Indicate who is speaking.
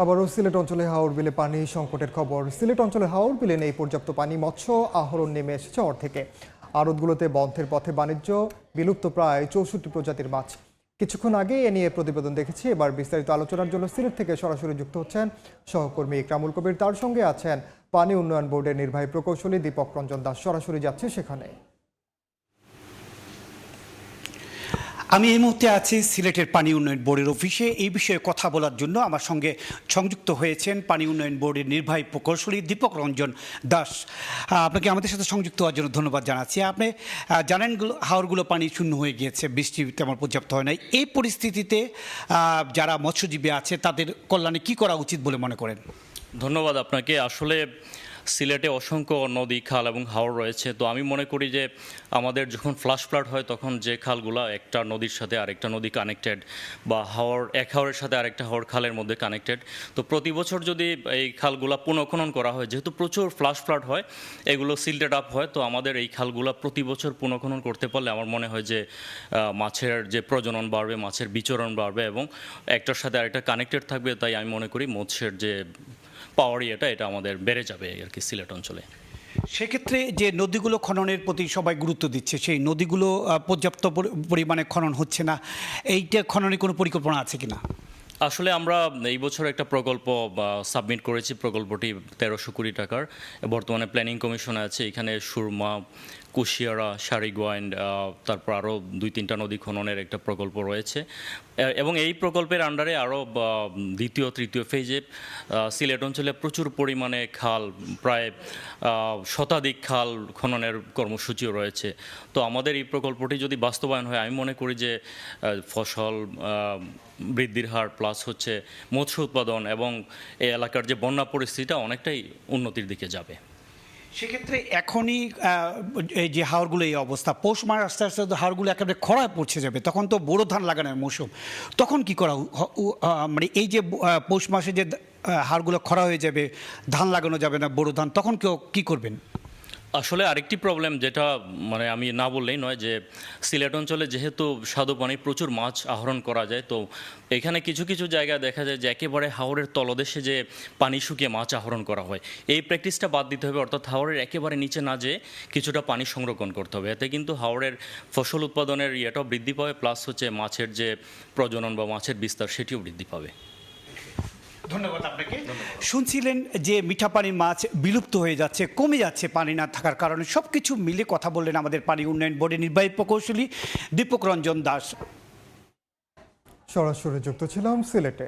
Speaker 1: আবারও সিলেট অঞ্চলে হাওর বিলে পানি সংকটের খবর। সিলেট অঞ্চলে হাওর বিলে নেই পর্যাপ্ত পানি, মৎস্য আহরণ নেমে এসেছে অর্ধেকে। আড়তগুলোতে বন্ধের পথে বাণিজ্য, বিলুপ্ত প্রায় 64 প্রজাতির মাছ। কিছুক্ষণ আগে এ নিয়ে প্রতিবেদন দেখেছি। এবার বিস্তারিত আলোচনার জন্য সিলেট থেকে সরাসরি যুক্ত হচ্ছেন সহকর্মী ইকরামুল কবির, তার সঙ্গে আছেন পানি উন্নয়ন বোর্ডের নির্বাহী প্রকৌশলী দীপক রঞ্জন দাস। সরাসরি যাচ্ছে সেখানে।
Speaker 2: আমি এই মুহূর্তে আছি সিলেটের পানি উন্নয়ন বোর্ডের অফিসে। এই বিষয়ে কথা বলার জন্য আমার সঙ্গে সংযুক্ত হয়েছেন পানি উন্নয়ন বোর্ডের নির্বাহী প্রকৌশলী দীপক রঞ্জন দাস। আপনাকে আমাদের সাথে সংযুক্ত হওয়ার জন্য ধন্যবাদ জানাচ্ছি। আপনি জানেন হাওরগুলো পানি শূন্য হয়ে গিয়েছে, বৃষ্টি তেমন পর্যাপ্ত হয় নাই। এই পরিস্থিতিতে যারা মৎস্যজীবী আছে তাদের কল্যাণে কি করা উচিত বলে মনে করেন?
Speaker 3: ধন্যবাদ আপনাকে। আসলে সিলেটে অসংখ্য নদী, খাল এবং হাওর রয়েছে। তো আমি মনে করি যে আমাদের যখন ফ্লাশ ফ্লাড হয় তখন যে খালগুলো একটা নদীর সাথে আরেকটা নদী কানেক্টেড, বা এক হাওরের সাথে আরেকটা হাওর খালের মধ্যে কানেক্টেড, তো প্রতি বছর যদি এই খালগুলো পুনঃখনন করা হয়, যেহেতু প্রচুর ফ্লাশ ফ্লাড হয়, এগুলো সিল্টেড আপ হয়, তো আমাদের এই খালগুলো প্রতি বছর পুনঃখনন করতে পারলে আমার মনে হয় যে মাছের যে প্রজনন বাড়বে, মাছের বিচরণ বাড়বে এবং একটার সাথে আরেকটা কানেক্টেড থাকবে। তাই আমি মনে করি মৎস্যের যে পাওয়ার এটা আমাদের বেড়ে যাবে আর কি সিলেট অঞ্চলে।
Speaker 2: সেক্ষেত্রে যে নদীগুলো খননের প্রতি সবাই গুরুত্ব দিচ্ছে, সেই নদীগুলো পর্যাপ্ত পরিমাণে খনন হচ্ছে না, এইটা খননের কোনো পরিকল্পনা আছে কিনা?
Speaker 3: আসলে আমরা এই বছর একটা প্রকল্প সাবমিট করেছি। প্রকল্পটি 1300 কোটি টাকার, বর্তমানে প্ল্যানিং কমিশনে আছে। এখানে সুরমা, কুশিয়ারা, সারিগোয়াইন্ড, তারপর আরও 2-3টা নদী খননের একটা প্রকল্প রয়েছে এবং এই প্রকল্পের আন্ডারে আরও দ্বিতীয় তৃতীয় ফেজে সিলেট অঞ্চলে প্রচুর পরিমাণে খাল, প্রায় শতাধিক খাল খননের কর্মসূচিও রয়েছে। তো আমাদের এই প্রকল্পটি যদি বাস্তবায়ন হয়, আমি মনে করি যে ফসল বৃদ্ধির হার প্লাস হচ্ছে মৎস্য উৎপাদন এবং এই এলাকার যে বন্যা পরিস্থিতিটা অনেকটাই উন্নতির দিকে যাবে।
Speaker 2: সেক্ষেত্রে এখনই এই যে হাওরগুলো এই অবস্থা, পৌষ মাস আস্তে আস্তে হাওরগুলো একেবারে খরায় পড়ছে যাবে, তখন তো বোরো ধান লাগানোর মৌসুম, তখন কি করা মানে এই যে পৌষ মাসে যে হাওরগুলো খরা হয়ে যাবে, ধান লাগানো যাবে না, বোরো ধান, তখন কেউ কী করবেন?
Speaker 3: আসলে আরেকটি প্রবলেম যেটা মানে আমি না বললেই নয়, যে সিলেট অঞ্চলে যেহেতু স্বাদু পানি প্রচুর মাছ আহরণ করা যায়, তো এখানে কিছু কিছু জায়গায় দেখা যায় যে একেবারে হাওরের তলদেশে যে পানি শুকিয়ে মাছ আহরণ করা হয়, এই প্র্যাকটিসটা বাদ দিতে হবে। অর্থাৎ হাওরের একেবারে নিচে না যেয়ে কিছুটা পানি সংরক্ষণ করতে হবে। এতে কিন্তু হাওরের ফসল উৎপাদনের ইয়েটাও বৃদ্ধি পাবে, প্লাস হচ্ছে মাছের যে প্রজনন বা মাছের বিস্তার সেটিও বৃদ্ধি পাবে।
Speaker 2: ধন্যবাদ আপনাকে। শুনছিলেন যে মিঠা পানির মাছ বিলুপ্ত হয়ে যাচ্ছে, কমে যাচ্ছে পানি না থাকার কারণে। সব কিছু মিলে কথা বললেন আমাদের পানি উন্নয়ন বোর্ডের নির্বাহী প্রকৌশলী দীপক রঞ্জন দাস।
Speaker 1: সরাসরি যুক্ত ছিলাম সিলেটে।